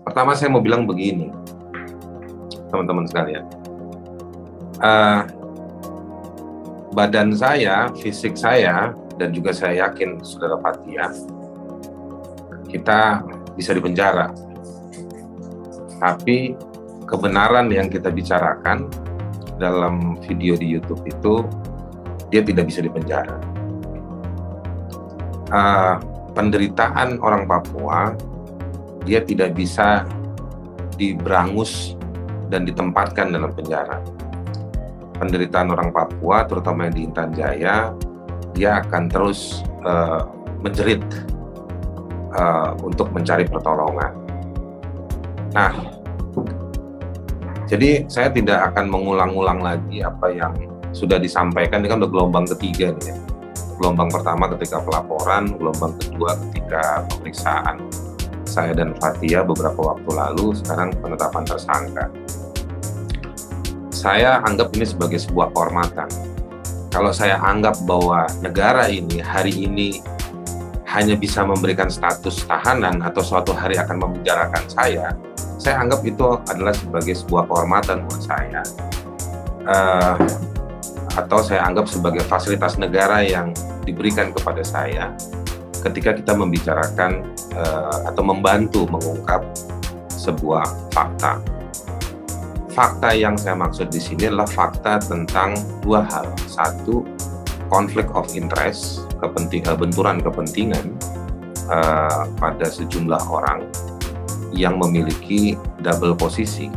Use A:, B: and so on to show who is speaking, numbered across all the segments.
A: Pertama saya mau bilang begini, teman-teman sekalian. Badan saya, fisik saya, dan juga saya yakin Saudara Fathia, kita bisa dipenjara. Tapi kebenaran yang kita bicarakan dalam video di YouTube itu, dia tidak bisa dipenjara. Penderitaan orang Papua, dia tidak bisa diberangus dan ditempatkan dalam penjara. Penderitaan orang Papua, terutama yang di Intan Jaya, dia akan terus menjerit untuk mencari pertolongan. Nah, jadi saya tidak akan mengulang-ulang lagi apa yang sudah disampaikan. Ini kan udah gelombang ketiga nih ya. Gelombang pertama ketika pelaporan, gelombang kedua ketika pemeriksaan saya dan Fathia beberapa waktu lalu, sekarang penetapan tersangka. Saya anggap ini sebagai sebuah kehormatan. Kalau saya anggap bahwa negara ini hari ini hanya bisa memberikan status tahanan atau suatu hari akan memenjarakan saya anggap itu adalah sebagai sebuah kehormatan buat saya. Atau saya anggap sebagai fasilitas negara yang diberikan kepada saya ketika kita membicarakan atau membantu mengungkap sebuah fakta. Fakta yang saya maksud di sini adalah fakta tentang dua hal. Satu, conflict of interest, benturan kepentingan pada sejumlah orang yang memiliki double posisi.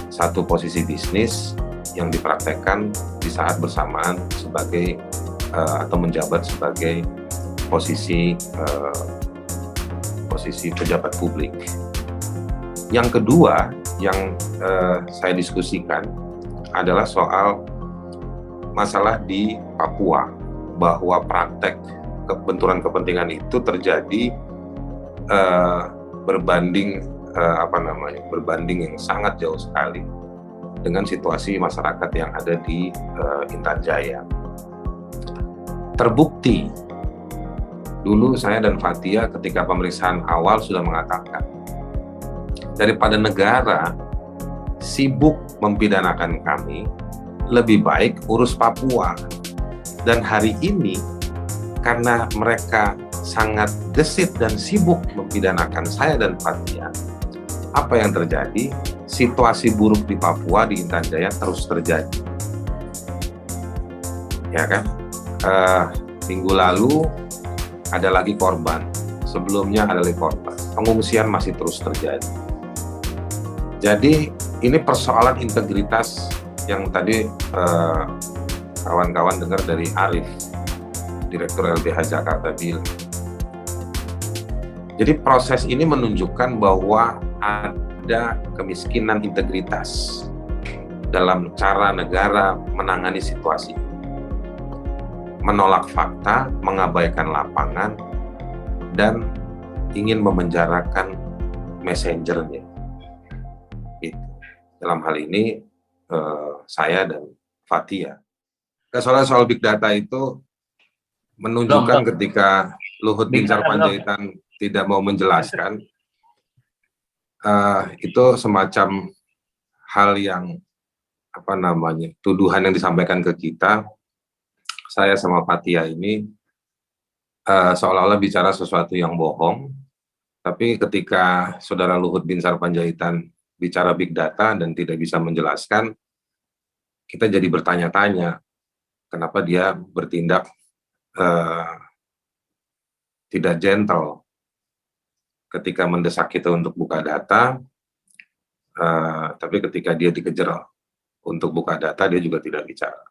A: Satu posisi bisnis yang dipraktekkan di saat bersamaan sebagai atau menjabat sebagai posisi pejabat publik. Yang kedua yang saya diskusikan adalah soal masalah di Papua, bahwa praktek benturan kepentingan itu terjadi berbanding yang sangat jauh sekali dengan situasi masyarakat yang ada di Intan Jaya. Terbukti dulu saya dan Fathia ketika pemeriksaan awal sudah mengatakan, daripada negara sibuk mempidanakan kami, lebih baik urus Papua. Dan hari ini karena mereka sangat gesit dan sibuk mempidanakan saya dan Fathia, apa yang terjadi? Situasi buruk di Papua, di Intan Jaya terus terjadi. Ya kan? Minggu lalu ada lagi korban, sebelumnya ada lagi korban. Pengungsian masih terus terjadi. Jadi ini persoalan integritas yang tadi kawan-kawan dengar dari Arif, Direktur LBH Jakarta bilang. Jadi proses ini menunjukkan bahwa ada kemiskinan integritas dalam cara negara menangani situasi. Menolak fakta, mengabaikan lapangan, dan ingin memenjarakan messengernya. Gitu. Dalam hal ini saya dan Fathia. Soal big data itu menunjukkan ketika Luhut Binsar Panjaitan tidak mau menjelaskan, itu semacam hal yang tuduhan yang disampaikan ke kita. Saya sama Fathia ini seolah-olah bicara sesuatu yang bohong, tapi ketika Saudara Luhut Binsar Panjaitan bicara big data dan tidak bisa menjelaskan, kita jadi bertanya-tanya kenapa dia bertindak tidak gentle ketika mendesak kita untuk buka data, tapi ketika dia dikejar untuk buka data, dia juga tidak bicara.